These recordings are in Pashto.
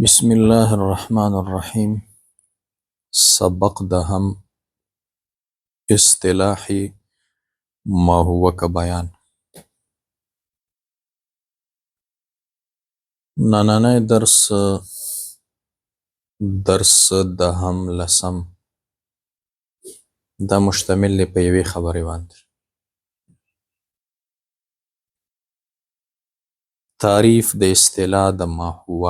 بسم الله الرحمن الرحیم. سبق د هم اصطلاحی ما هو کا بیان. نننی درس د هم لسم دا مشتمل دی په یوې خبرې باندې. تعریف د اصطلاح د ما هو.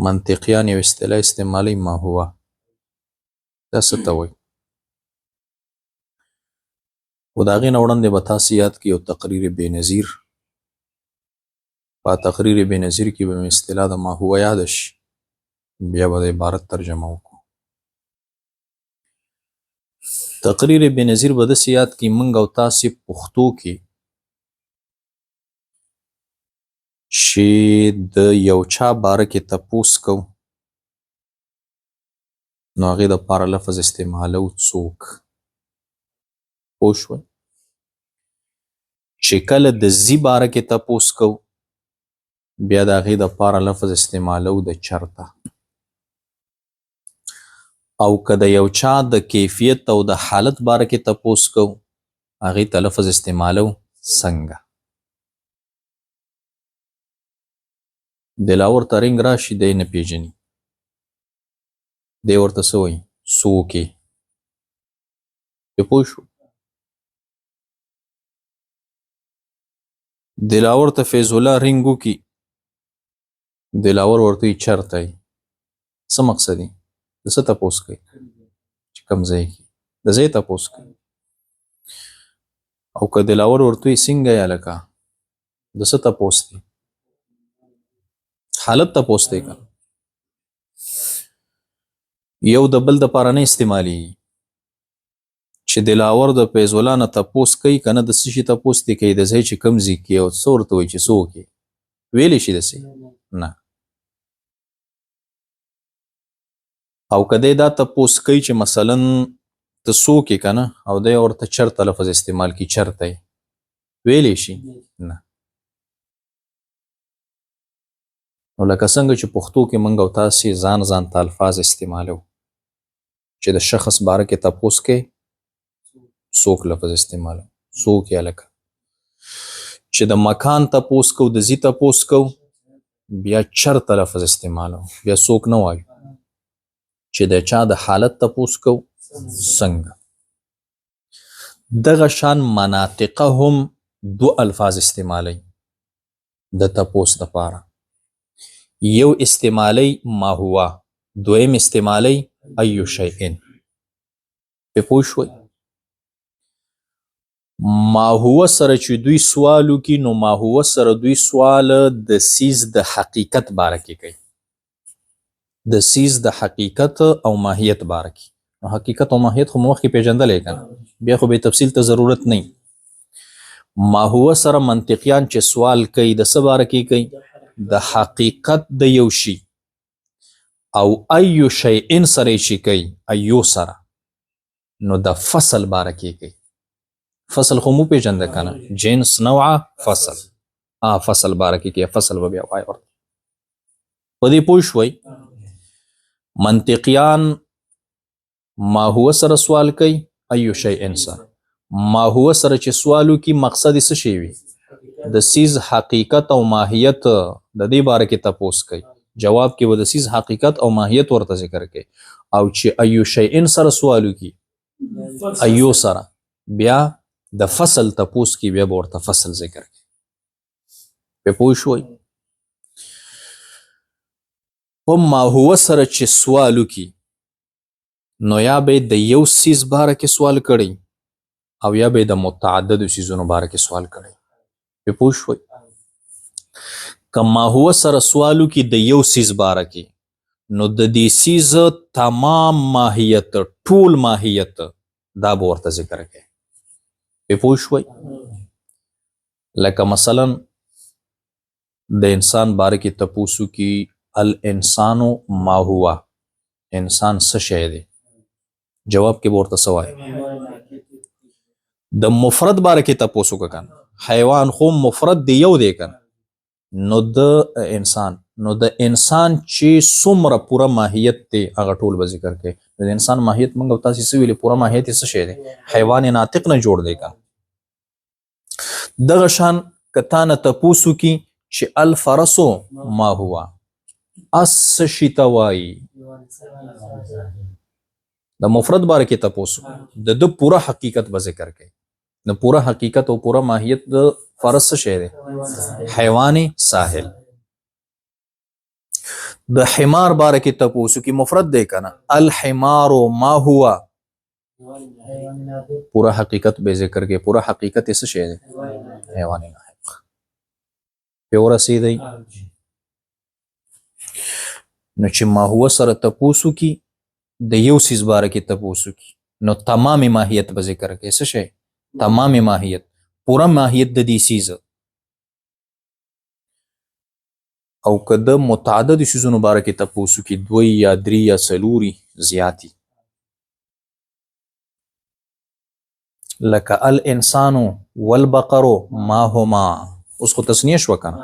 منطقیان یو اصطلاح استعمالی ما هو دا څه ته وایي. خو د هغې نه وړاندې به تاسې یاد کړئ یو تقریر بېنظیر. په تقریر بېنظیر کې به مې اصطلاح د ما هو یاده شي، بیا به د عبارت ترجمه وکړو. تقریر بېنظیر به داسې یاد کړئ موږ او تاسې پښتو کې چې د یو چا باره کې تپوس کوو نو هغې دپاره لفظ استعمالو څوک. پوه شوئ؟ چې کله د ځي باره کې تپوس کوو بیا د هغې دپاره لفظ استعمالو د چرته. او که د یو چا د کیفیت او د حالت باره کې تپوس کوو هغې ته لفظ استعمالو څنګه. دلاور ته رنګ راشي دی نه پیژني، دی ورته څه وایي څوک یې. پوه شو؟ دلاور ته فیض الله رنګ وکړي دلاور ورته وایي چرته یې. څه مقصد یې؟ د څه تپوس کوي چې کوم ځای کې د ځای تپوس کوي. او که دلاور ورته وایي څنګه یې هلکه د څه تپوس دی، حالت تپوس دی که یو د بل دپاره نه استعمالیږي. چې دلاور د فیض الله نه تپوس کوي که نه د څه شي تپوس دی کوي د ځای چې کوم ځای کې او څه ورته وایي چې څوک یې ویلی شي داسې نه. او که دی دا تپوس کوي چې مثلا ته څوک یې که نه او دی ورته چرته لفظ استعمال کړي چرته یې ویلی شي نه. نو لکه څنګه چې پښتو کې موږ او تاسې ځان ته الفاظ استعمالو چې د شخص باره کې تپوس کوي څوک لفظ استعمالو څوک یې هلکه. چې د مکان تپوس کوو د ځي تپوس کوو بیا چرته لفظ استعمالو بیا څوک نه وایو. چې د چا د حالت تپوس کوو څنګه. دغه شان مناطقه هم دو الفاظ استعمالی د تپوس دپاره. یو استعمالی ما هو، دویم استعمالی ایو شیئن. پې پوه شوئ؟ ما هو سره چې دوی سوال وکړي نو ما هو سره دوی سوال د څیز د حقیقت باره کې کوي، د څیز د حقیقت او ماهیت باره کې. نو حقیقت او ماهیت خو مخکې پیژندلی که نه، بیا خو به تفصیل ته ضرورت نه. ما هو سره منطقیان چې سوال کوي د څه باره کې کوي د حقیقت د یو شي. او ایو شیئن سره چې کوي ایو سره نو د فصل باره کې کوي. فصل خو مو پیژنده که نه، جنس نوعه فصل. فصل باره کې کوي، فصل به بیا وایي ورته. په دې پوه شوئ؟ منطقیان ما هو سره سوال کوي ایو شیئن سره. ما هو سره چې سوال وکړي مقصد یې څه شی وي د څیز حقیقت او ماهیت د دې باره کې تپوس کوي. جواب کې به د څیز حقیقت او ماهیت ورته ذکر کوي. او چې ایو شیئن سره سوال وکړي ایو سره بیا د فصل تپوس کې بیا به ورته فصل ذکر کوي. پې پوه شوئ؟ په ما هو سره چې سوال وکړي نو یا به د یو څیز باره کې سوال کړی او یا به د متعددو څیزونو باره کې سوال کړی. پې پوه شوئ؟ که ما هو سره سوال وکړي د یو څیز باره کې نو د دې څیز تمام ماهیت ټول ماهیت دا به ورته ذکر کوي. پې پوه شوئ؟ لکه مثلا د انسان باره کې تپوس وکړي الانسانو ما هو، انسان څه شی دی، جواب کې به ورته څه وایي. د مفرد باره کې تپوس وکړه که نه، حیوان خو مفرد دی یو دی که نه، نو د انسان چې څومره پوره ماهیت دی هغه ټول به ذکر کوي. نو د انسان ماهیت موږ او تاسې څه ویلې پوره ماهیت یې څه شی دی؟ حیوان ناطق نه جوړ دی که دغه شان که تا نه تپوس وکړي چې الفرسو ما هو اس څه شي ته وایي د مفرد باره کې تپوس د ده پوره حقیقت به ذکر کوي. د پوره حقیقت او پوره ماهیت د فرس څه شی دی؟ حیوان ساحل. د حمار باره کې تپوس وکړي مفرد دی که نه الحمار ما هو پوره حقیقت به ذکر کوي. پوره حقیقت یې څه شی دی؟ حیوان ناطق. پې ورسېدی نو چې ما هو سره تپوس وکړي د یو څیز باره کې تپوس وکړي نو تمام ماهیت به ذکر کوي. څه شی؟ تمام ماهیت پوره ماهیت د دې څیز. او که د متعدد څیزونو باره کې تپوس وکړي دوی یا درې یا څلوري زیاتي لکه الانسان والبقر ما هما اوس خو تسنیه شوه که نه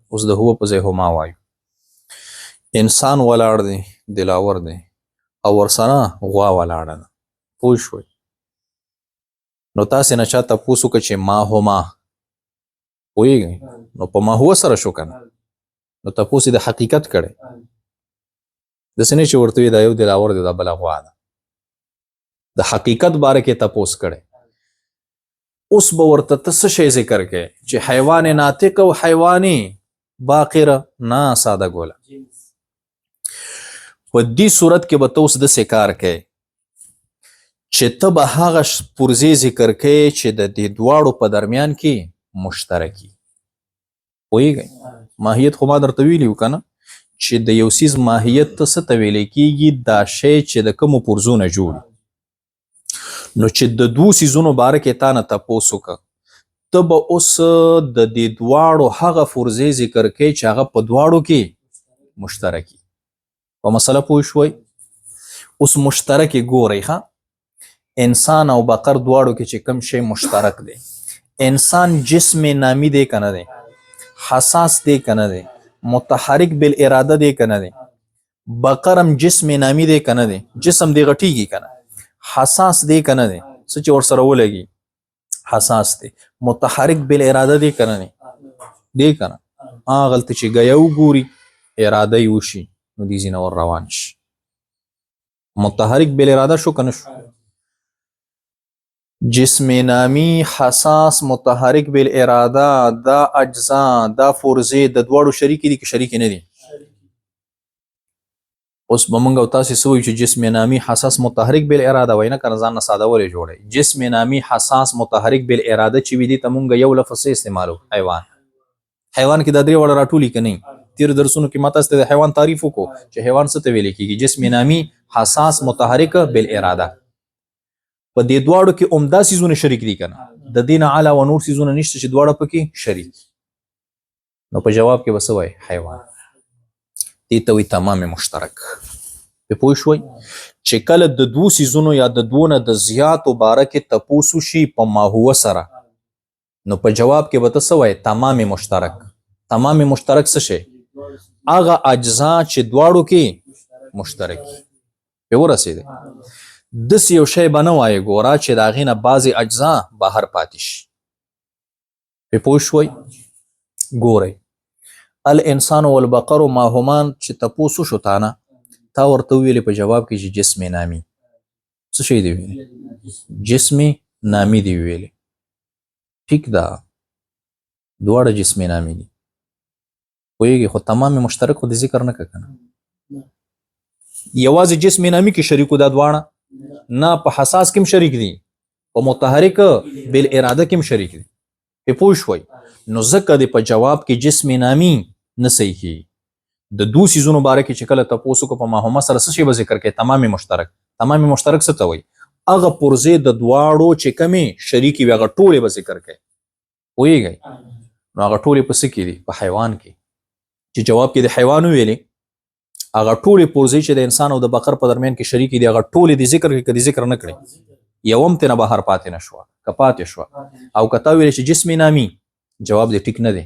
اوس د هو په ځای هما وایو. انسان ولاړ دی دلاور دی او ورسره غوا ولاړه ده پوه شوئ. نو تاسې نه چا تپوس وکړه چې ما هما پوهېږئ نو په ما هو سره شو که نه نو تپوس یې د حقیقت کړی داسې نه چې ورته وي دا یو دلاور دی دا بله غوا ده د حقیقت باره کې تپوس کړی. اوس به ورته ته څه شی ذکر کوې چې حیوان ناطق او حیوان باقره نه ساده ګوله. په دې صورت کې به ته اوس داسې کار کوې چې ته به هغه پرزې ذکر کوې چې د دې دواړو په درمیان کې مشترکي. پوهېږئ ماهیت خو ما درته ویلي و که نه چې د یو څیز ماهیت ته څه ته ویلی کېږي دا شی چې د کومو پرزو نه جوړي. نو چې د دوو څیزونو باره کې تا نه تپوس وکړه ته به اوس د دې دواړو هغه فرضې ذکر کوې چې هغه په دواړو کې مشترکي. په مسله پوه شوئ؟ اوس مشترک یې ګورئ ښه انسان او بقر دواړو کې چې کوم شی مشترک دی انسان جسم نامی دی که نه دی حساس دی که نه دی متحرک بالاراده دی که نه دی بقر هم جسم نامی دی که نه دی جسم دی غټیږي که نه حساس دی که نه دی څه چې ورسره ولګي حساس دی متحرک بالاراده دی که نه دی که نه هغلته چې ګیه وګوري اراده یې وشي نو دې ځینه ور روان شي متحرک بالاراده شو که نه شو. جسم نامی حساس متحرک بالاراده دا اجزا دا فرضې د دواړو شریکې دي که شریکې نه دي؟ اوس به موږ او تاسې څه وایو چې جسم نامی حساس متحرک بالاراده وایي نه که نه ځان نه ساده ولې جوړی. جسم نامی حساس متحرک بالاراده چې وي دې ته موږ یو لفظ استعمالو حیوان. حیوان کې دا درې واړه راټولي که نه تیر درسونو کې ما تاسو ته د حیوان تعریف وکړو چې حیوان څه ته ویلی کېږي جسم نامی حساس متحرک بالاراده. په دې دواړو کې عمده څیزونه شریک دي که نه د دې نه علاوه نور څیزونه نشته چې دواړه پکې شریک. نو په جواب کې به څه وایي حیوان. دې ته وایي تمام مشترک. پې پوه شوئ چې کله د دوو څیزونو یا د دوو نه د زیاتو باره کې تپوس وشي په ماهوه سره نو په جواب کې به ته څه وایي تمام مشترک. تمام مشترک څه شی؟ هغه اجزا چې دواړو کې مشترکي. پې ورسېدی داسې یو شی به نه وایې ګوره چې د هغې نه بعضې اجزا بهر پاتې شي. پې پوه شوئ؟ ګورئ الانسان والبقر ما هما چې تپوس وشو تا نه تا ورته وویلې په جواب کې چې جسم نامي څه شی دی ویلې؟ جسم نامي دی ویلې. ټیک ده دواړه جسم نامي دي پوهېږي خو تمام مشترک خو د ذکر نه که نه یوازې جسم نامي کې شریکو دا دواړه نه په حساس کې هم شریک دي په متحرک بالاراده کې هم شریک دي. پې پوه شوئ نو ځکه د په جواب کې جسم نامي نه صحیح کېږي. د دوو څیزونو باره کې چې کله تپوس وکړو په ماهومه سره څه شی به ذکر کوي؟ تمام مشترک. تمام مشترک څه ته وایي؟ هغه پرزې د دواړو چې کمې شریکې وي هغه ټولې به ذکر کوي. پوهېږئ نو هغه ټولې په څه کې دي؟ په حیوان کې. چې جواب کې د حیوان وویلې هغه ټولې پرزې چې د انسان او د بقر په درمیان کې شریکې دي هغه ټولې د ذکر کې که د ذکر نه کړي یو هم ترې نه بهر پاتې نه شوه که پاتې شوه. او که تا ویلې چې جسم نامي جواب د ټیک نه دی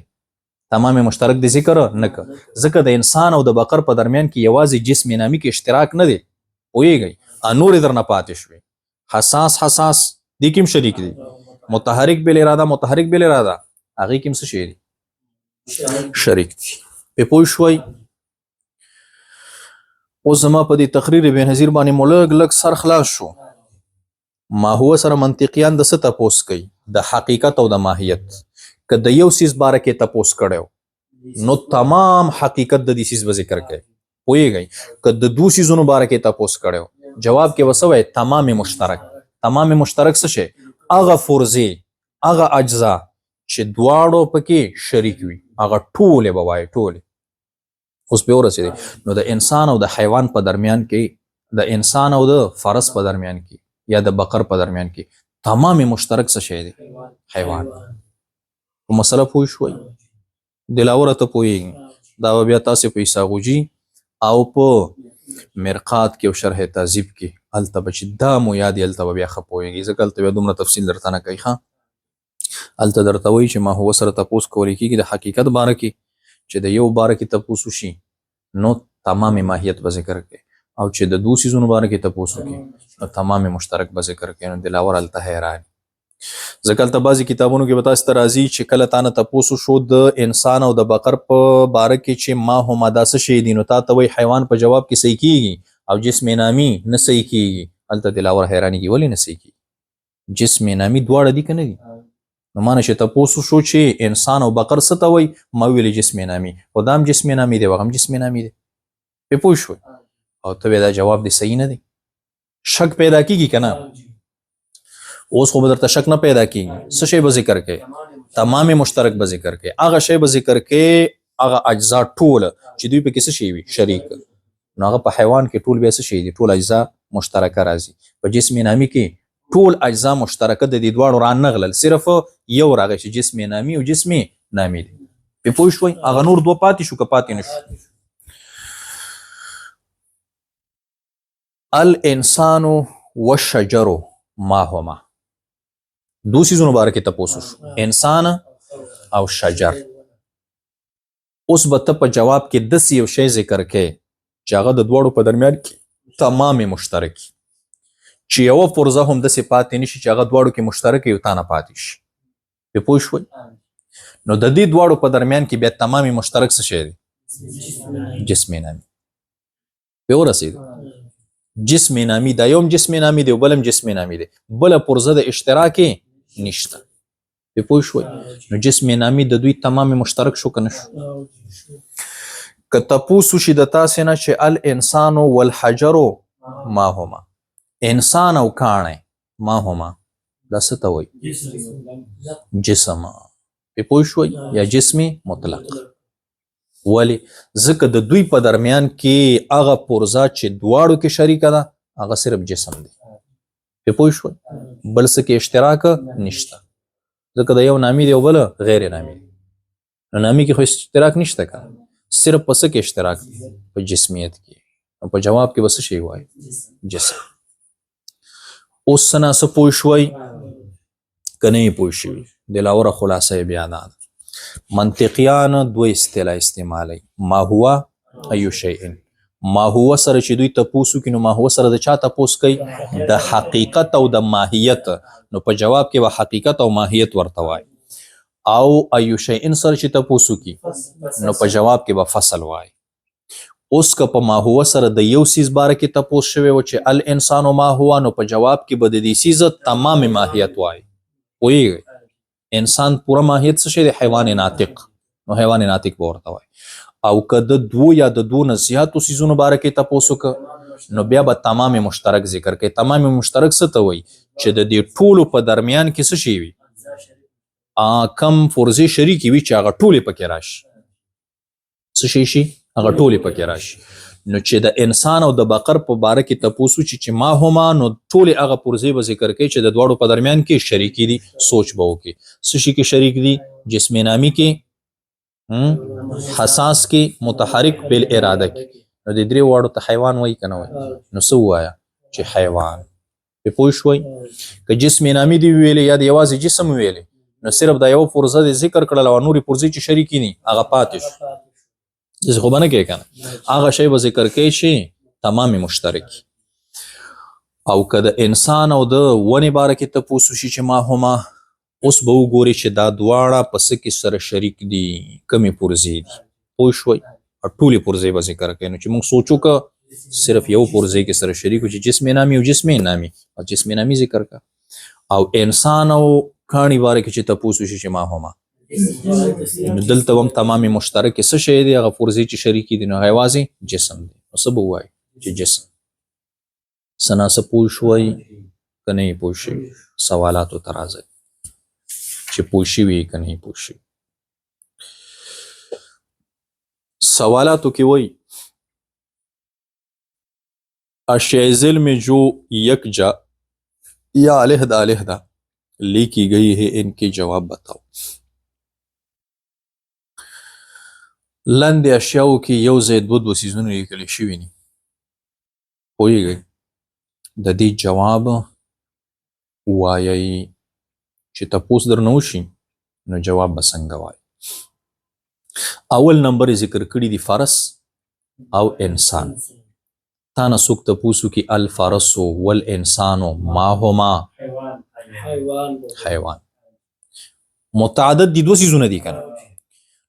تمام مشترک د ذکر نه ک ځکه د انسان او د بقر په درمیان کې یوازې جسم نامی کې اشتراک نه دی پوهیږئ نور درنه پاتې شوي حساس دی کوم شریک دی متحرک بل اراده هغې کوم څه شی دی شریک دی په پوه شوي اوس زما په دې تقریر بېنظیر باندې مو لږ سر خلاص شو ما هو سره منطقیان د څه تپوس کوي د حقیقت او د ماهیت که د یو سیز باره کې تپوس کړی نو تمام حقیقت د دې سیز به ذکر کوي پوهیږئ که د دو سیزونو باره کې تپوس کړی جواب کې به څه وایي تمام مشترک څه شی هغه فرضې هغه اجزا چې دواړو پکې شریک وي هغه ټولې به وایي ټولې اوس به ورسېدی نو د انسان او د حیوان په درمیان کې د انسان او د فرس په درمیان کې یا د بقر په درمیان کې تمام مشترک څه شی دی حیوان په مسله پوه شوئ دلاوره ته پوهیږئ دا به بیا تاسې په عیساغوجي او په مرقات کې او شرح تهذیب کې هلته به چې دا مو یاد هلته به بیا ښه پوهیږئ ځکه هلته بیا دومره تفصیل درته نه کوي ښه هلته درته وایي چې ما هو سره تپوس کولی کېږي د حقیقت باره کې چې د یو باره کې تپوس وشي نو تمام ماهیت به ذکر کوي او چې د دو سیزونو باره کې تپوس وکړي نو تمام مشترک به ذکر کوي نو دلاور هلته حیران ځکه هلته بعضې کتابونو کې به تاسې ته راځي چې کله تا نه تپوس وشو د انسان او د بقر په باره کې چې ما هما دا څه شی دي نو تا ته وایي حیوان په جواب کې صحیح کېږي او جسم نامي نه صحیح کېږي هلته دلاور حیرانېږي ولې نه صحیح کېږي جسم نامي دواړه دي که نه دي نو ما نه چې تپوس وشو چې انسان او بقر څه ته وایي ما ویلې جسم نامي خو دا هم جسم نامي دی هغه هم جسم نامي دی پرې پوه شوئ او ته بیا دا جواب دی صحیح نه دی شک پیدا کېږي که نه اوس خو به درته شک نه پیدا کېږي څه شی به ذکر کوي تمام مشترک به ذکر کوي هغه شی به ذکر کوي هغه اجزا ټول چې دوی پکې څه شی وي شریک نو هغه په حیوان کې ټول بیا څه شی دي ټول اجزا مشترکه راځي په جسم نامي کې ټول اجزا مشترکه د دې دواړو رانغلل صرف یو راغی چې جسم نامي او جسم نامي دی پرې پوه شوئ هغه نور دوه پاتې شو که پاتې نه شو الانسان والشجر ما هما دو سیزونو باره کې تپوس وشو انسان او شجر اوس به ته په جواب کې داسې یو شی ذکر کوې چې هغه د دواړو په درمیان کې تمام مشترک چې یوه فرضه هم داسې پاتې نه شي چې هغه دواړو کې مشترک یو تا نه پاتې شي پرې پوه شوئ نو د دې دواړو په درمیان کې بیا تمامي مشترک څه شی دی جسم نامي پرې ورسېدو جسم نامي دا یو هم جسم نامي دی او بل هم جسم نامي دی بله پرزه د اشتراک نشته پرې پوه شوئ نو جسم نامي د دوی تمامي مشترک شو که نه شو که تپوس وشي د تاسې نه چې الانسان والحجر ما هما انسان او کاڼی ما هما دا څه ته وایي جسم پرې پوه شوئ یا جسم مطلق ولې ځکه د دوی په درمیان کې هغه پرزه چې دواړو کې شریکه ده هغه صرف جسم دی پرې پوه شوئ بل څه کې اشتراک نشته ځکه د یو نامي دی او بل غیر نامي دی نو نامي کې خو اشتراک نشته که صرف په څه کې اشتراک دی په جسمیت کې او په جواب کې به څه شی وایي جسم اوس څه ناڅه پوه شوئ که نه یې پوه شوي دلاوره خلاصه یې بیا دا ده منطقیان دوه اصطلاح استعمالوي ما هو ایو شیء ما هو سره چې دوی تپوس وکړي نو ما هو سره د چا تپوس کوي د حقیقت او د ماهیت نو په جواب کې به حقیقت او ماهیت ورته وایي او ایو شیء سره چې تپوس وکړي نو په جواب کې به فصل وایي اوس که په ما هو سره د یو سیز باره کې تپوس شوی و چې الانسان ما هو نو په جواب کې به د دې سیز تمام ماهیت وایي پوهیږئ انسان پوره ماهیت څه شی دی حیوان ناطق نو حیوان ناطق به ورته وایي او که د دو یا د دو نه زیاتو سیزونو باره کې تپوس وکړه نو بیا به تمام مشترک ذکر کوي تمام مشترک څه ته وایي چې د دې ټولو په درمیان کې څه شی وي کم فرضې شریکې وي چې هغه ټولې پکې راشي څه شی شي هغه ټولې پکې راشي نو چې د انسان او د بقر په باره کې تپوس وشي چې ما هما نو ټولې هغه پرزې به ذکر کوي چې د دواړو په درمیان کې شریکې دي سوچ به وکړي څه شي کې شریک دي جسم نامي کې حساس کې متحرک بل اراده کې نو د درې واړو ته حیوان وایي که نه وایي نو څه ووایه چې حیوان پرې پوه شوئ که جسم نامي دي ویلې یا د یوازې جسم ویلې نو صرف دا یو پرزه د ذکر کړل او نورې پرزې چې شریکې دي هغه پاتې شو داسې خو به نه کوې که نه هغه شی به ذکر کوي چې تمام مشترک او که د انسان او د ونې باره کې تپوس وشي چې ما هما اوس به وګوري چې دا دواړه په څه کې سره شریک دي کمې پرزې دي پوه شوئ ټولې پرزې به ذکر کوي نو چې موږ سوچو که صرف یو پرزې کې سره شریک و چې جسم نامي او جسم نامي او جسم نامي ذکر کا او انسان او کاڼي باره کې چې تپوس وشي چې ما هما نو دلته هم تمام مشترک څه شی دی هغه پرزې چې شریکې دي نو هغه یوازې جسم دی نو څه به ووایو چې جسم څه ناڅه پوه شوئ که نه یې پوه شوي سوالاتو ته راځئ چې پوه شوي که نه یې پوه شوي سوالاتو کې وایي اشیاء ظلم جو یک جا یا علیحدہ علیحدہ لکھی گئی ہے ان کے جواب بتاؤ لاندې اشیاو کې یو ځای دوه څیزونه لیکل شوي دي پوهیږئ د دې جواب وایئ چې تپوس درنه وشي نو جواب به څنګه وایي اول نمبر یې ذکر کړي دي فرس او انسان تا نه څوک تپوس وکړي الفرس والانسان ما هما حیوان متعدد دي دوه څیزونه دي که نه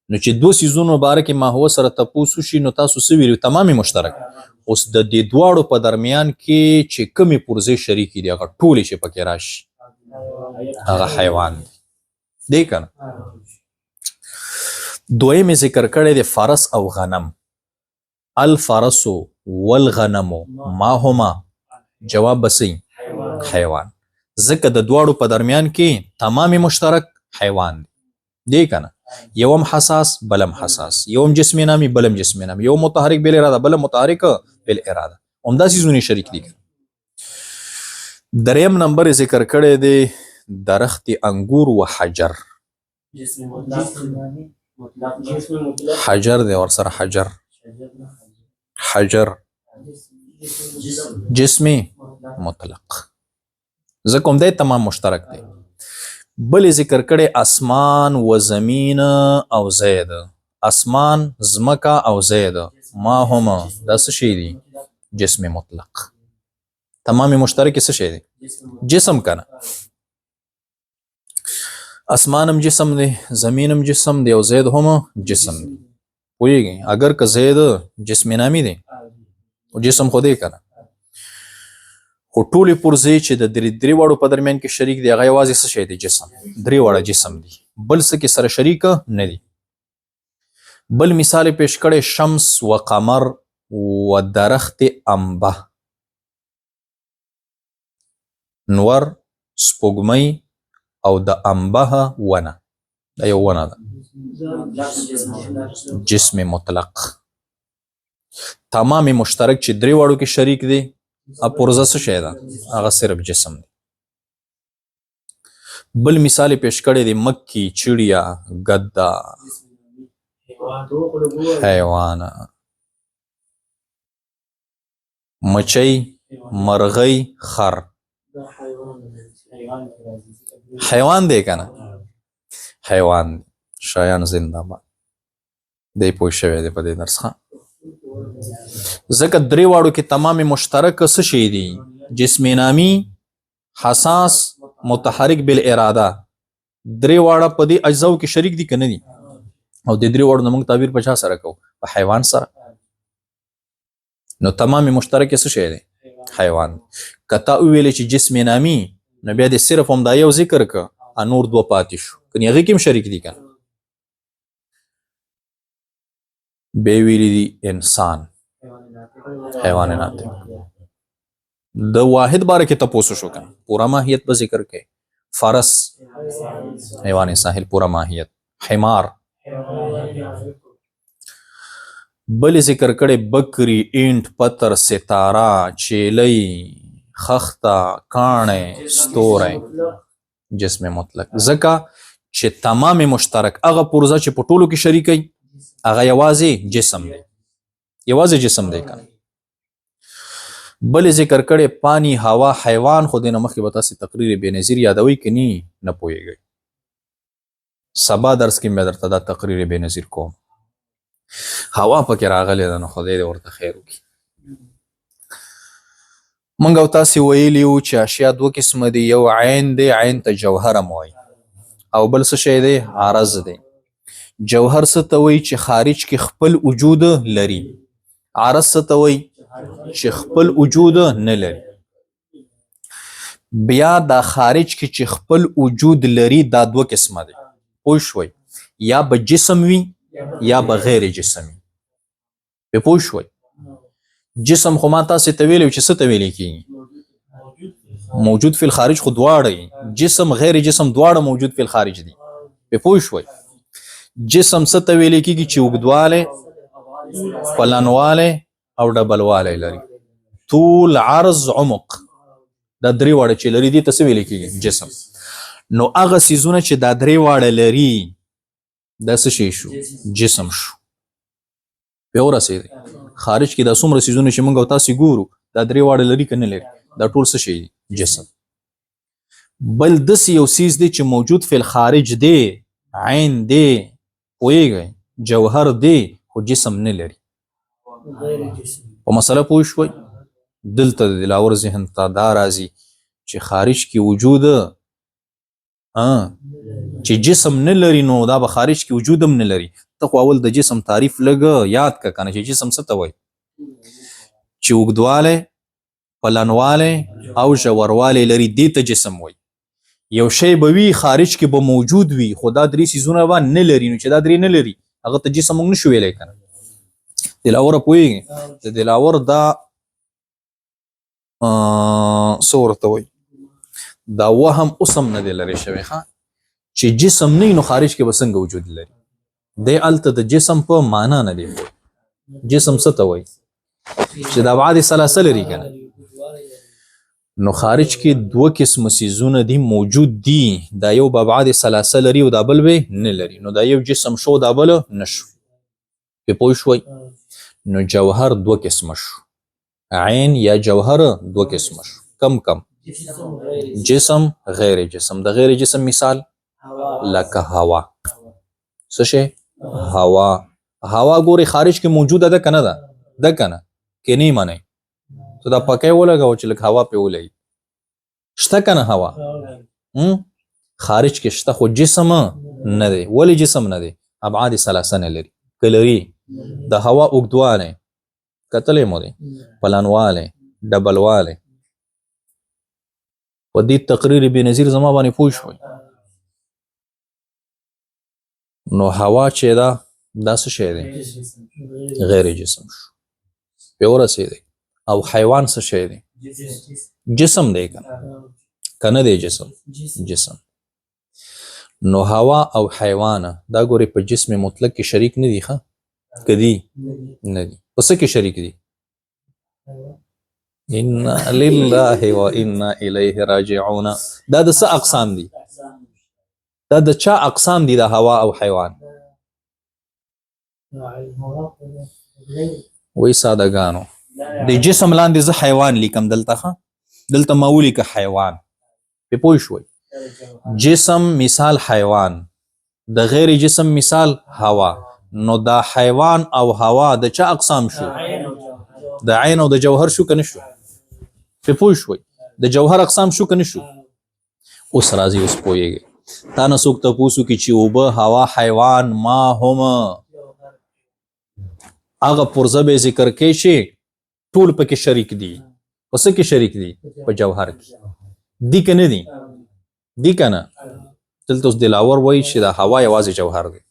نو چې دوه څیزونو باره کې ما هو سره تپوس وشي نو تاسو څه ویلي تمامي مشترک اوس د دې دواړو په درمیان کې چې کمې پرزې شریکې دي هغه ټولې چې پکې راشي هغه حیوان دی که نه دویم یې ذکر کړی دی فرس او غنم الفرس والغنم ما هما جواب بسی حیوان ځکه د دواړو په درمیان کې تمامي مشترک حیوان دی که نه یوم حساس بلم حساس یوم جسم نامی بلم جسم نامی یوم متحرک بل اراده بلم متحرک بل اراده عمده چیزونه شریک دي دریم نمبر ذکر کړی دی درخت انګور و حجر حجر دی ورسره حجر حجر جسمی مطلق ځکه هم دی تمام مشترک دی بل ذکر کړي اسمان و زمین او زید اسمان زمکا او زید ما هم دا څه شی دي جسم مطلق تمام مشترک څه شی دی جسم کنه اسمانم جسم دی زمینم جسم دی او زید هم جسم دی پوهیږئ اگر که زید جسم نامی دی او جسم خو دی کنه خو ټولې پرزې چې د درې واړو په درمیان کې شریک دی هغه یوازې څه شی دی جسم درې واړه جسم دی بل څه کې سره شریک نه دی بل مثال پیش کړی شمس و قمر و درخت انبه نور سپوږمۍ او د انبه ونه دا یو ونه ده جسم مطلق تمام مشترک چې درې واړو کې شریک دی پرزه څه شی ده هغه صرف جسم دی بل مثال پیش کړی دی مکی چړیا ګدا حیوان مچۍ مرغۍ خر حیوان دی کنه حیوان شایان زنده باد دی پوه شوی دی په دې درس ښه ځکه درې واړو کې تمام مشترک څه شی دي جسم نامی حساس متحرک بالاراده درې واړه په دې اجزاو کې شریک دي که نه دي او د درې واړو نه موږ تعبیر په چا سره کوو په حیوان سره نو تمام مشترک څه شی دی حیوان که تا وویلې چې جسم نامی نو بیا دې صرف هم دا یو ذکر که نور دوه پاتې شو کنې هغې کې هم شریک دي که نه بیا ویلی دی انسان حیوان ناطق د واحد باره کې تپوس شو کنه پورا ماهیت به ذکر کوي فرس حیوان ساحل پورا ماهیت حمار بل ذکر کړي بکری اینٹ پتر ستاره چیلی خخته کاڼی ستوری جسم مطلق ځکه چې تمام مشترک هغه پرزه چې په ټولو کې شریکي هغه یوازې جسم دی یوازې جسم دی کنه بل ذکر کړي پانی هوا حیوان خو دینه مخکې به تاسې تقریر بې نظیر یادوي که نه پوهیږئ سبا درس کې مې درته دا تقریر بېنظیر کوم. هوا پکې راغلی ده، نو خدای دې ورته خیر وکړي. موږ او تاسې ویلي وو چې اشیا دوه قسمه دي، یو عین دی، عین ته جوهر هم وایي، او بل څه شی دی؟ عرض دی. جوهر څه ته وایي؟ چې خارج کې خپل وجود لري. عرض څه ته وایي؟ چې خپل وجود نه لري. بیا دا خارج کې چې خپل وجود لري دا دوه قسمه دی. پوه شوئ؟ یا به جسم وي یا به غیر جسم وي. پې پوه شوئ؟ جسم خو ما تاسې ته ویلی چې څه ته ویلی کېږي؟ موجود فی الخارج خو دواړه وي. جسم غیر جسم دواړه موجود فی الخارج دي. پې پوه شوئ؟ جسم څه ته ویلی کېږي؟ چې اوږدوالی، پلنوالی او ډبلوالی لري. طول، عرض، عمق، دا درې واړه چې لري دي ته څه ویلی کېږي؟ جسم. نو هغه څیزونه چې دا درې واړه لري دا څه شی شو؟ جسم شو. پې ورسېدی؟ خارج کې دا څومره څیزونه چې موږ او تاسې ګورو دا درې واړه لري که نه لري؟ دا ټول څه شی دي؟ جسم. بل داسې یو څیز دی چې موجود فی الخارج دی، عین دی، پوهېږئ، جوهر دی، خو جسم نه لري. په مسله پوه شوئ؟ دلته د دلاور ذهن ته دا راځي چې خارج کې وجود چې جسم نه لري، نو دا به خارج کې وجود هم نه لري. ته خو اول د جسم تعریف لږ یاد که کنه چې جسم څه ته وایي؟ چې اوږدوالی، پلنوالی او ژوروالی لري، دې ته جسم وایي. یو شی به وي خارج کې به موجود وي، خو دا درې څیزونه به نه لري. نو چې دا درې نه لري هغه ته جسم موږ نشو ویلی که نه. دلاوره پوهېږي؟ د دلاور دا څه ورته وایي؟ دا وهم اوس هم نه دی لرې شوی چې جسم نه وي نو خارج کې به څنګه وجود لري. دی هلته د جسم په معنا نه دی. جسم څه ته وایي؟ چې د ابعاد ثلاثه لري که نه. نو خارج کې دوه قسمه څیزونه دي موجود دي، دا یو به ابعاد ثلاثه لري او دا بل به نه لري. نو دا یو جسم شو، دا بل نه شو. پې پوه شوئ؟ نو جوهر دوه قسمه شو. عین یا جوهر دوه قسمه شو. کم کم؟ جسم، غیر جسم. د غیر جسم مثال لکه هوا. څه شی؟ هوا. هوا ګورې خارج کې موجوده ده که نه ده؟ ده که نه؟ که نه یې منئ؟ تو دا پکی ولګوه چې لږ هوا پې ولګي. شته که نه هوا؟ خارج کې شته، خو جسم نه دی. ولې جسم نه دی؟ ابعاد ثلاثه نه لري. که لري د هوا اوږدوالی کتلی مو دی، پلنوالی، ډبلوالی. په دې تقریر بېنظیر زما باندې پوه شوئ؟ نو هوا چې ده دا څه شی دی؟ غیر جسم شو. پې ورسېدی؟ او حیوان څه شی دی؟ جسم دی که نه دی؟ جسم. جسم. نو هوا او حیوان دا ګورې په جسم مطلق کې شریک نه دي. ښه که دي؟ نه دي. په څه کې شریک دي؟ انا لله و انا الیه راجعون. دا د څه اقسام دي؟ دا د چا اقسام دي؟ د هوا او حیوان. وی سادهګانو د جسم لاندې زه حیوان لیکم دلته. دلته ما ولیکه حیوان. پې پوه شوئ؟ جسم مثال حیوان، د غیر جسم مثال هوا. نو دا حیوان او هوا د چا اقسام شو؟ د عین او د جوهر شو که نه شو؟ پې پوه شوئ؟ د جوهر اقسام شو که نه شو؟ اوس راځي، اوس پوهېږئ. تا نه څوک تپوس وکړي چې اوبه، هوا، حیوان، ما هم هغه پرزه به ذکر کوي چې ټول پکې شریک دي. په څه کې شریک دي؟ په جوهر کې. دي که نه دي؟ دي که نه؟ دلته اوس دلاور وایي چې دا هوا یوازې جوهر دی.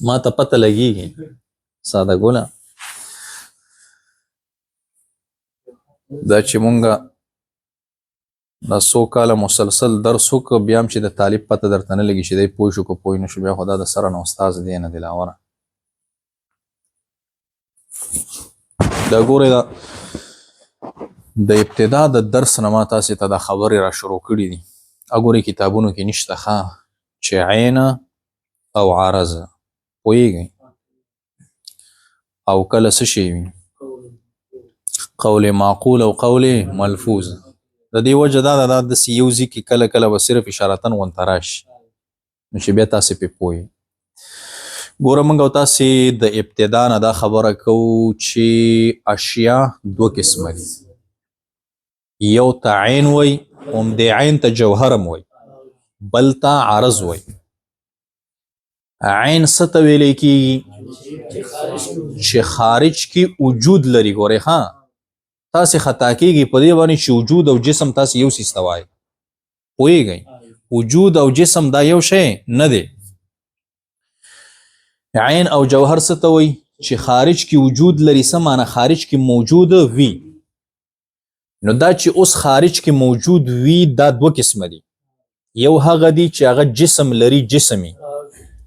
ما ته پته لګېږي ساده ګله دا چې مونږه دا څو کاله مسلسل درس وکړه، بیا هم چې د طالب پته درته نه لګي چې دی پوه شو که پوه نه شو، بیا خو دا د سره نه استاز دی نه دلاوره. دا ګورئ دا د ابتدا د درس نه ما تاسې ته دا خبرې را شروع کړي دي. اګورئ کتابونو کې نشته چې عین او عرض پوهېږئ او کله څه شی وي؟ قول معقول او قول ملفوظ. د دې وجه دا ده داسې یو ځای کې کله کله به صرف اشارتن غونته راشي نو چې بیا تاسې پې پوه یې. ګوره موږ او تاسې د ابتدا نه دا خبره کوو چې اشیا دوه قسمه دي. یو ته عین وی، همدې عین ته جوهر هم وی، بل ته عرض وی. عین څه ته ویلی کېږي؟ چې خارج کې وجود لري. ګورې ها تاسې خطا کېږي په دې باندې چې وجود او جسم تاسې یو څیز ته وایي. پوهېږئ وجود او جسم دا یو شی نه دی. عین او جوهر څه ته وایي؟ چې خارج کې وجود لري. څه معنی؟ خارج کې موجود وي. نو دا چې اوس خارج کې موجود وي دا دوه قسمه دي. یو هغه دی چې هغه جسم لري، جسمي،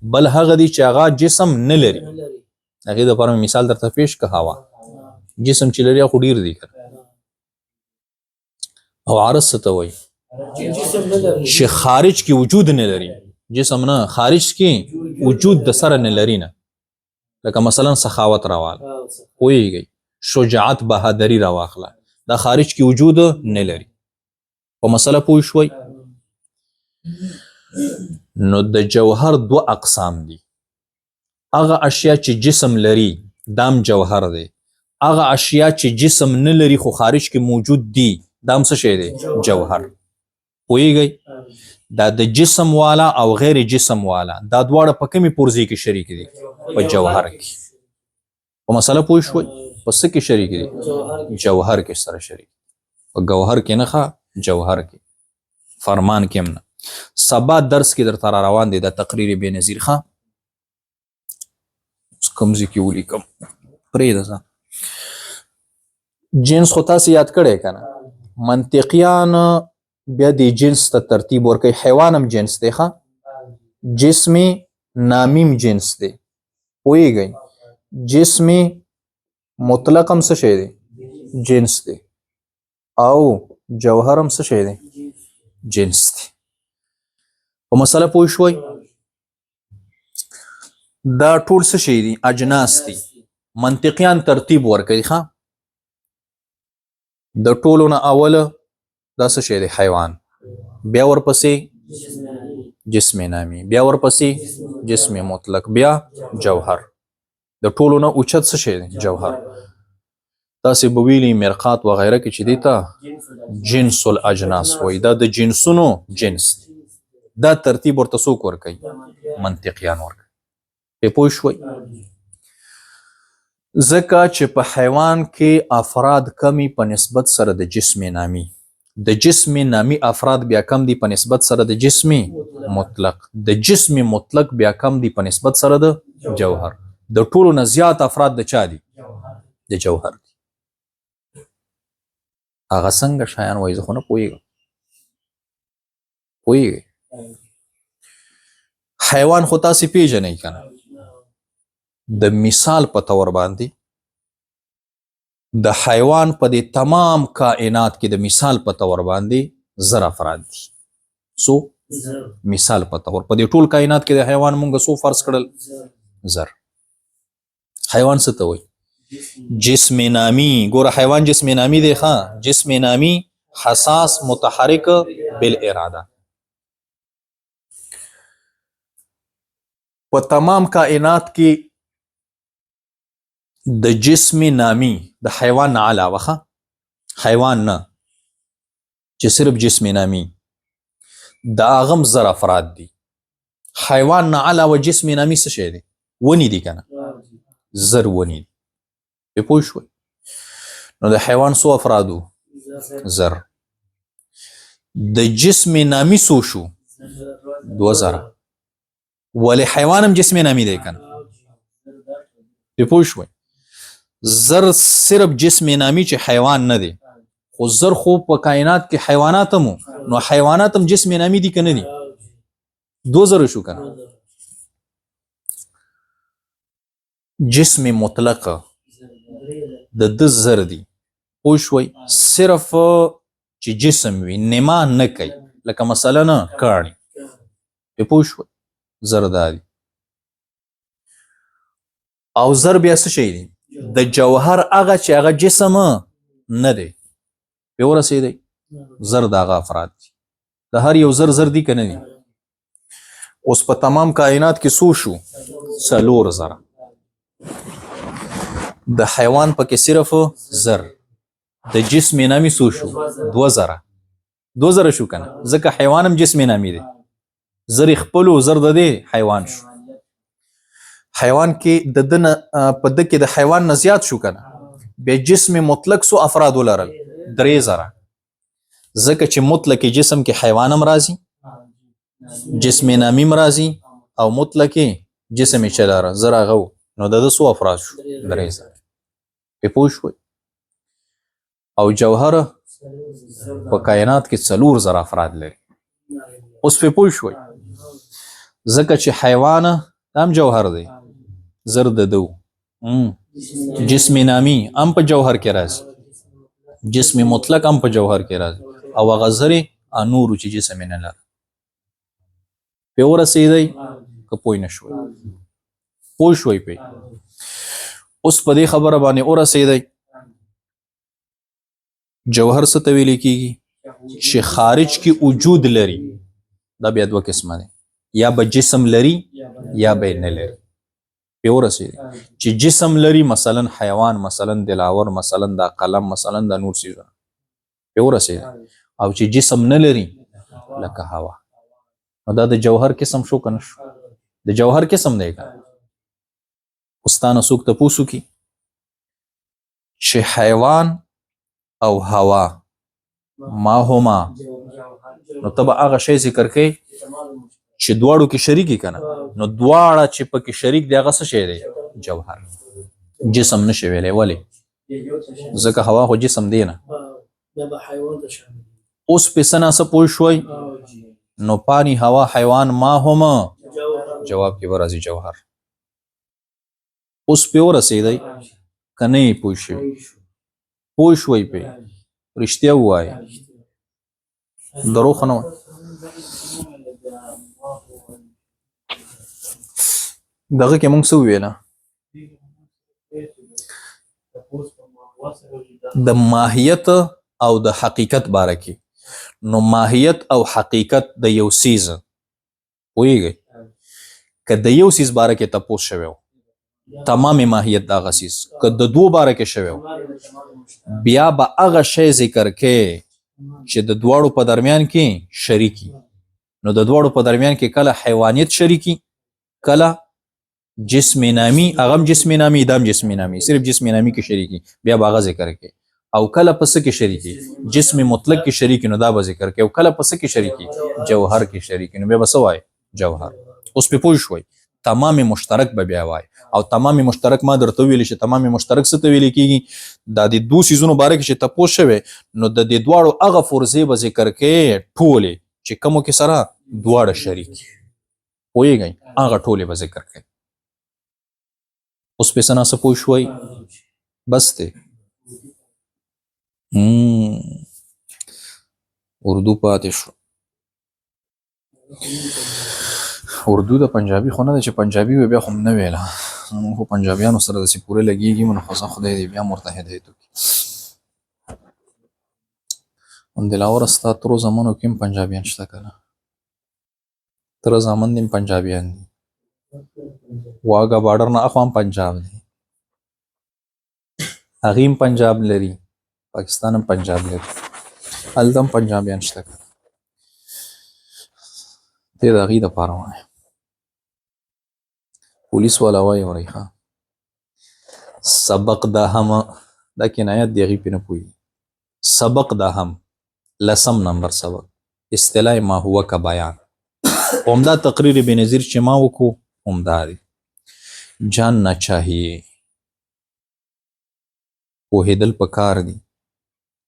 بل هغه دی چې هغه جسم نه لري. هغې دپاره مې مثال درته پیش که هوا جسم چې لري خو ډېر دی. او عرض څه ته وایي؟ چې خارج کې وجود نه لري. جسم نه، خارج کې وجود د سره نه لري نه. لکه مثلا سخاوت راواله، پوهېږئ، شجاعت، بهادري راواخله، دا خارج کې وجود نه لري. په مسله پوه شوئ؟ نو د جوهر دوه اقسام دي. هغه اشیا چې جسم لري دام جوهر دی. هغه اشیا چې جسم نه لري خو خارج کې موجود دي دام څه شی دی؟ جوهر. پوهېږئ؟ دا د جسم والا او غیر جسم والا دا دواړه په کومې پرزې کې شریک دي؟ په جوهر کې. په مسله پوه شوئ؟ په څه کې شریک دي؟ جوهر کې سره شریک. په ګوهر کې نه ښه، جوهر کې. فرمان کې هم نه. سبا درس کې درته را روان دی دا تقریر بې نظیر. ښه اوس کوم ځای کې ولیکم؟ پرېږده ځه. جنس خو تاسې یاد کړی که نه؟ منطقیان بیا د جنس ته ترتیب ورکوي. حیوان هم جنس دی. ښه جسمي نامیم جنس دی. پوهېږئ؟ جسمي مطلق هم څه شی دی؟ جنس دی. او جوهر هم څه شی دی؟ جنس دی. په مسله پوه شوئ؟ دا ټول څه شی دي؟ اجناس دي. منطقیان ترتیب ورکوي. ښه د ټولو نه اوله دا څه شی دی؟ حیوان. بیا ورپسې جسم نامی، بیا ورپسې جسم مطلق، بیا جوهر. د ټولو نه اوچت څه شی دی؟ جوهر. تاسې به ویلي مرقات وغیره کې چې دی ته جنس الاجناس وایي. دا د جنسونو جنس دی. دا ترتیب ورته څوک ورکوي؟ منطقیان ورکوي. پې پوه شوئ؟ ځکه چې په حیوان کې افراد کمی په نسبت سره د جسم نامی. د جسم نامی افراد بیا کم دي په نسبت سره د جسم مطلق. د جسم مطلق بیا کم دي په نسبت سره د جوهر. د ټولو نه زیات افراد د چا دي؟ د جوهر دي. هغه څنګه شیان وایي زه خو نه پوهېږم. پوهېږئ؟ حیوان خو تاسې پیژنئ که نه؟ د مثال په طور باندې د حیوان په دې تمام کائنات کې د مثال په طور باندې زر افراد دي. څو؟ مثال په طور په دې ټول کائنات کې د حیوان مونږ څو فرض کړل؟ زر. حیوان څه ته وایي؟ جسم نامی. ګوره حیوان جسم نامی دی. ښه جسم نامی حساس متحرک بالاراده. په تمام کائنات کې د جسم نامی د حیوان نه علاوه، حیوان نه چې صرف جسم نامی، د هغه زر افراد دي. حیوان نه علاوه جسم نامی څه شی دی؟ ونې دي که نه؟ زر ونې دي. پې پوه شوئ؟ نو د حیوان څو افرادو؟ زر. د جسم نامی څو شو؟ 2000. ولې حیوان هم جسم نامی دی که نه؟ پې پوه شوئ؟ زر صرف جسم نامی چې حیوان نه دی، خو زر خو په کائنات کې حیوانات هم نو حیوانات هم جسم نامی دي که نه دي؟ 2000 شو که نه؟ جسم مطلق د ده زر دي. پوه شوئ؟ صرف چې جسم وي نما نه کوي، لکه مثلا کاڼي. پې پوه شوئ؟ زر دا دي. او زر بیا څه شی دی؟ د جوهر هغه چې هغه جسم نه دی. پې ورسېدی؟ زر د هغه افراد دي. د هر یو زر زر دي که نه دي؟ اوس په تمام کائنات کې څو شو؟ 4,000. د حیوان پکې صرف 1,000. د جسم نامي څو شو؟ 2,000. 2,000 شو کنه، ځکه حیوان هم جسم نامي دی. 1,000 خپلو 1,000 د دې حیوان شو. حیوان کې د دنه په د کې د حیوان نه زیات شو کنه، بیا جسم مطلق سو افراد ولرل 3,000. ځکه چې مطلق جسم کې حیوان هم راځي، جسم نامي هم راځي، او مطلق جسم چلاره 1,000 غو، نو د سو افراد شو 3,000. په پوه شوي؟ او جوهر په کائنات کې 4,000 افراد لري. اوس په پوه شوي؟ ځکه چې حیوان هم جوهر دی، 1,000 د دو. جسم نامي هم په جوهر کې راځي، جسم مطلق هم په جوهر کې راځي، او هغه 1,000 نورو چې جسم نه لري. په ورسېدی که پوه نه شوي؟ پوه شوي پې؟ اوس په دې خبره باندې ورسېدی جوهر څه ته ویل کېږي؟ چې خارج کې وجود لري. دا بیا 2 قسمه دی، یا به جسم لري یا به نه لري. په ورسېدی چې جسم لري، مثلا حیوان، مثلا دلاور، مثلا دا قلم، مثلا دا نور څیزونه. په ورسېدی او چې جسم نه لري لکه هوا، نو دا د جوهر قسم شو کنه شو؟ د جوهر قسم دی کنه. استانه څوک تپوسو کی چې حیوان او هوا ما هما، نو تبا هغه شی ذکر کوي چې دواړو کې شریکی کنه، نو دواړه چې پکې شریک دی هغه څه شی دی؟ جوهر. جسم نشي ویلی. ولې؟ ځکه هوا خو جسم دی نه. اوس په سنا څه پوه شوي؟ نو پانی، هوا، حیوان، ما هما، جواب کې ورازي جوهر. اوس په ورسېدی کنه پوه شوي؟ پوه شوي پې؟ رښتیا ووایه، دروغ نه وایه. دغه کې مونږ څه وویله؟ د ماهیت او د حقیقت باره کې. نو ماهیت او حقیقت د یو څیز، پوهیږئ؟ که د یو څیز باره کې تپوس شوی و، تمام ماهیت د هغه څیز، که د 2 باره کې شوی و، بیا به هغه شی ذکر کې چې د دواړو په درمیان کې شریکی. نو د دواړو په درمیان کې کله حیوانیت شریکی، کله جسم نامی، هغه هم جسم نامی، دام جسم نامی، صرف جسم نامی کې شریکی، بیا به هغه ذکر کې. او کله پس کې شریکی، جسم مطلق کې شریکی، نو دا به ذکر کې. او کله پس کې شریکی، جوهر کې شریکی، نو بیا به څه وایي؟ جوهر. اوس په پوه شوي؟ تمام مشترک به بیا وایي. او تمام مشترک ما درته ویل چې تمام مشترک څه ته ویل کېږي؟ دا د 2 څیزونو باره کې چې تپوس شوی، نو د دې دواړو هغه فرضې به ذکر کې ټولې چې کومو کې سره دواړه شریک، پوهیږئ؟ هغه ټولې به ذکر کوي. اوس په سنا څه پوه شوي؟ بس دی. اردو پاتې شو. اردو د پنجابي خو نه ده چې پنجابي وي بیا خو نه ویله. موږ خو پنجابیانو سره داسې پوره لګېږي، نو خو خدای دې بیا ورته هدایت وکړي. دلاور ستا ترو زامنو کې هم پنجابیان شته که نه؟ تره زامن دې هم پنجابیان دي. واګه باډر نه اخوا هم پنجاب دی، هغې هم پنجاب لري، پاکستان هم پنجاب لري، هلته هم پنجابیان شته که نه؟ دې د هغې دپاره وایه. پولیس والا وایي اورئ ښه، سبق دا هم، دا کنایت دی، هغې پې نه پوهېږي. سبق دا هم 10 نمبر سبق، اصطلاح ما هو که بیان. همدا تقریر بنظیر چې ما وکړو همدا دی. جاننا چاہیے، پوهېدل پکار دي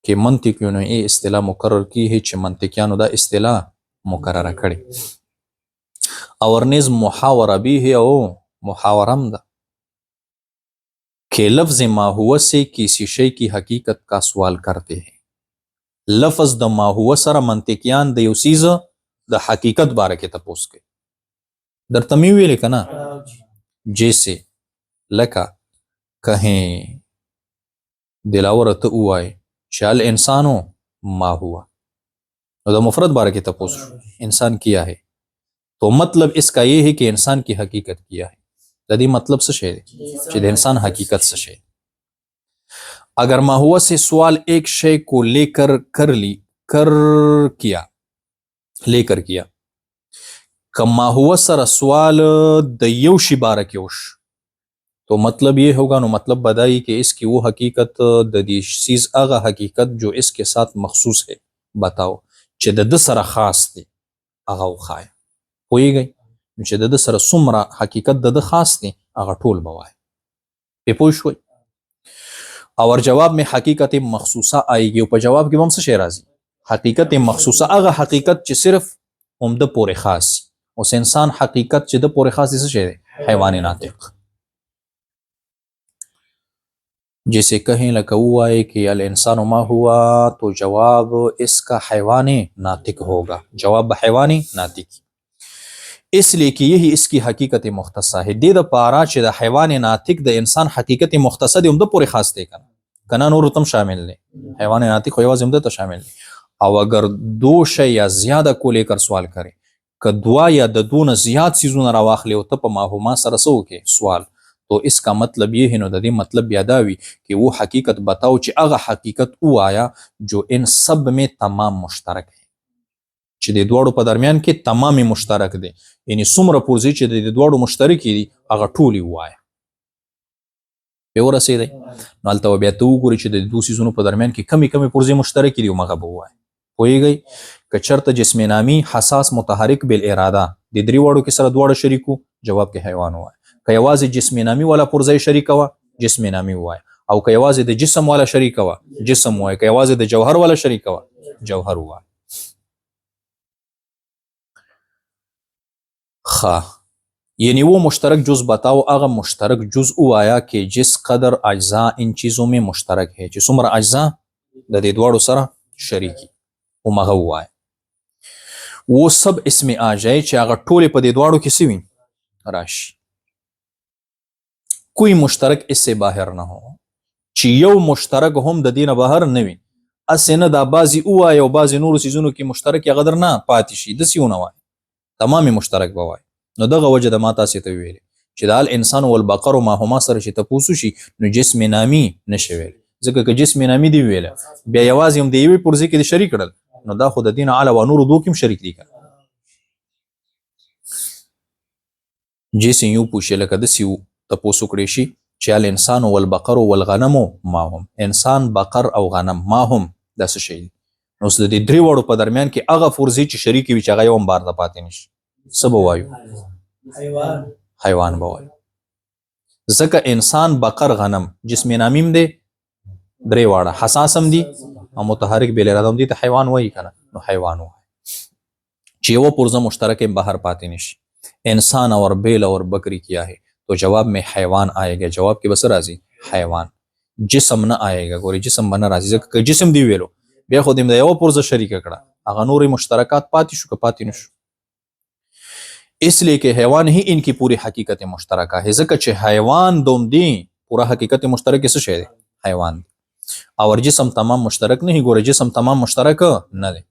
که منطقیونو ای اصطلاح مقرر کی ہے چې منطقیانو دا اصطلاح مقرره کړي. اور نیز محاورہ بھی ہے او محاورم دا کہ لفظ ما ہوا سے کسی شے کی حقیقت کا سوال کرتے ہیں. لفظ د ما هو سره منطقیان د یو څیز د حقیقت باره کې تپوس کوي. درته مې ویلې که نه، جیسے لکه کہیں دلاور ته ووایي چې الانسانو ما هوا، نو د مفرد باره کې تپوس شو، انسان کیا ہے، तो मतलब इसका ये है कि इंसान की हकीकत किया है। यदि मतलब से शेर इंसान हकीकत से शेर अगर माहुआ से सवाल एक शय को लेकर कर किया लेकर किया कमा हुआ सर सवाल द यौ शि बारक योश, तो मतलब ये होगा नो मतलब बदाई कि इसकी वो हकीकत द दी चीज आगा हकीकत जो इसके साथ मखसूस है बताओ चे द सरा खास थी आगा वो खाए होई गई चे द सरा सुमरा हकीकत द खास थी आगा टोल बवाए पे पोश हुई। और जवाब में हकीकत मखसूसा आएगी ऊपर जवाब की वम से शेराजी हकीकत मखसूसा आगा हकीकत च सिर्फ उम्द पोरे खास उस इंसान हकीकत च द पोरे खास इसे शेर हैवान नातिक जैसे कहें लगा हुआ है कि अल इंसान मा हुआ तो जवाब इसका हैवान नातिक होगा, जवाब हैवान नातिक इसलिए कि यही इसकी हकीकत मुख्तसा है दे द पारा च द हैवान नातिक द इंसान हकीकत मुख्तसा दे उम्द पूरे खास दे कना नूर तम शामिल ने हैवान नातिक हो उम्द तो शामिल ने। और अगर दो शय या ज्यादा को लेकर सवाल करे कदवा या दून ज्यादा चीजों न रवाखले हो तब माहुमा सरसो के सवाल तो इसका मतलब ये है नो दे मतलब यादावी कि वो हकीकत बताओ च अगा हकीकत वो आया जो इन सब में तमाम मुश्तरक है च दे द्वाड़ो पर दरमियान के तमाम मुश्तरक दे यानी सुमर पुरजी च दे द्वाड़ो मुश्तरक दी अगा टूली हुआ है पे और से दे नालता व बेतु गुरी च दे दूसरी सुनो पर दरमियान की कमी कमी पुरजी मुश्तरक दी मगब हुआ है होई गई कचरत जिसमें नामी हसास मुतहरिक बिल इरादा दे द्रीवाड़ो के सर द्वाड़ो शरीकू जवाब के हैवान हुआ है कयवाज जिस्म नामी वाला पुरज़ाई शरीक हुआ जिस्म नामी हुआ है और कयवाज द जिस्म वाला शरीक हुआ जिस्म हुआ है कयवाज द जौहर वाला शरीक हुआ जौहर हुआ है। खा यानी वो मुश्तरक जुज बताओ अगर मुश्तरक जुज वो आया कि जिस कदर अज्जा इन चीजों में मुश्तरक है जिस उम्र अज्जा द द्वाड़ो सरा शरीकी वो मगा हुआ है वो सब इसमें आ जाए चाहे अगर टोले पर द्वाड़ो किसी भी राशि कोई मुश्तरक इससे बाहर ना हो चियो मुश्तरक हम दीन बाहर नवी असे न दा बाजी उआ या बाजी नूर चीजों की मुश्तरक या गदर ना पातिशी दसी नवाय तमाम मुश्तरक बवाय नो दगा वजह द माता से तवेले चिदाल इंसान वल बकर मा हमा सर ची तपूसुशी नो जिस्म नामी नशवेल जका के जिस्म नामी दी वेला बे यवाज हम देवी पुरजी के शरीक कड़ल नो दा खुद दीन आला व नूर दो किम शरीक दी जैसे यूं पूछे लका दसी तपोसु करेशी चाल इंसान वल बकर वल गनम माहुम इंसान बकर और गनम माहुम दस शै नोस द द्री वड़ो पर दरमियान के अगा फुर्जी च शरीकी विच अगा यम बार द पाते निश सब वायु हैवान बवायु जका इंसान बकर गनम जिसमें नामीम दे द्रे वाड़ा हसासम दी और मुतहरिक बेलरादम दी तो हैवान वही कना नो हैवान हुआ चेवो पुरजा मुश्तरक बाहर पाते निश इंसान और बेल और बकरी किया है तो जवाब में हैवान आएगा जवाब के बस राजी हैवान जिस्म न आएगा गोरी जिस्म बना राजी जिस्म दी वेलो बे खुद में यो पुरजा शरीक कड़ा अगर नूरी मुश्तरकात पाती शुक पाती नुश इसलिए कि हैवान ही इनकी पूरी हकीकत मुश्तरका है जक चे हैवान दोम दी पूरा हकीकत मुश्तरक किस शे हैवान और जिस्म तमाम मुश्तरक नहीं गोरे जिस्म तमाम मुश्तरक न दे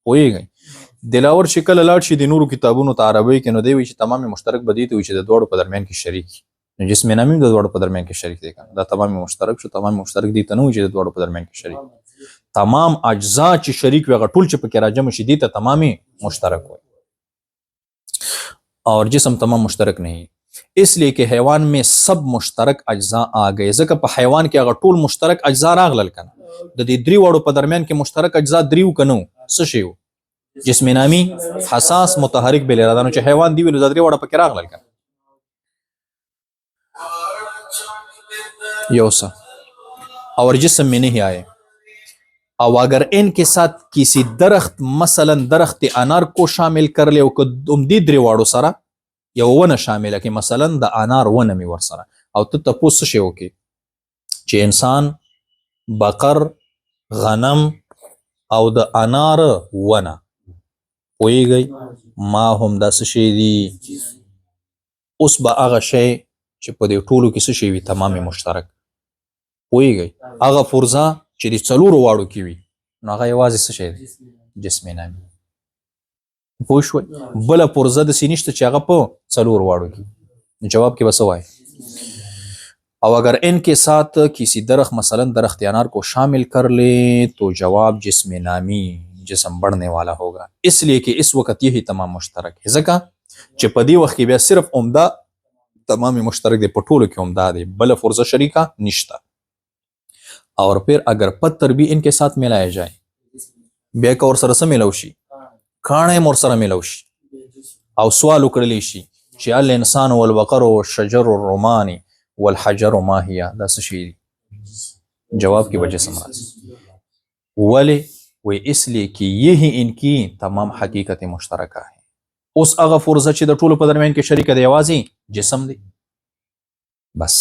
होई गई दिलावर शिकल अलाट शी दिनूर किताबों तारबई के नदे विच तमाम मुश्तरक बदी तो विच दौड़ पर दरमियान की शरीक जिसमें नामी दौड़ पर दरमियान की शरीक देखा दा तमाम मुश्तरक शो तमाम मुश्तरक दी तनु विच दौड़ पर दरमियान की शरीक तमाम अज्जा च शरीक व टुल च पके राजम शदी त तमाम मुश्तरक हो और जिस्म तमाम मुश्तरक नहीं इसलिए कि हैवान में सब मुश्तरक अज्जा आ गए जक प हैवान के अगर टुल मुश्तरक अज्जा रागल कना द द्री वड़ो पर दरमियान के मुश्तरक अज्जा द्रीव कनो सशेव जिसमें नामी हसास मुतहरिक बेलरादानो च हैवान दी वेलो द्री वड़ा पर रागल कना योसा और जिस्म में नहीं आए और अगर इनके साथ किसी दरख्त मसलन दरख्त अनार को शामिल कर ले उमदी द्रेवाड़ो सारा या वन शामिल है कि मसलन द अनार वन में वर सारा और तो तपुस शे ओके चे इंसान बकर गनम और द अनार वना होई गई मा हम दस शे दी उस बा आगा शे चे पदे टोलू की शे वी तमाम मुश्तरक होई गई आगा फुर्जा चे दी चलूर वाड़ो की वी नागा यवाज से शे जिसमें नामी پوه شوي بله پرزه داسې نشته چې هغه په څلور واړو کې. جواب کې به څه وایي؟ और अगर इनके साथ किसी दरख्त मसलन दरख्त अनार को शामिल कर ले तो जवाब जिस्म नामी जिस्म बढ़ने वाला होगा, इसलिए कि इस वक्त यही तमाम मुश्तरक है. ځکه چې په دې وخت کې بیا صرف عمده تمام مشترک دی، په ټولو کې عمده دی، بل فرضه شریکه نشته. और फिर अगर पत्थर भी इनके साथ मिलाया जाए بیا که ورسره څه میلاو شي؟ کاڼی هم ورسره میلاو شي او سوال وکړلی شي چې الانسان والبقر والشجر الرمان والحجر ما هي، دا څه شي دي؟ جواب کې به جسم راځي. ولې؟ وی इसलिए कि यही इनकी तमाम حقیقت مشترکه है. اوس هغه فرضه چې د ټولو په درمیان کې شریکه دی یوازې جسم دی. بس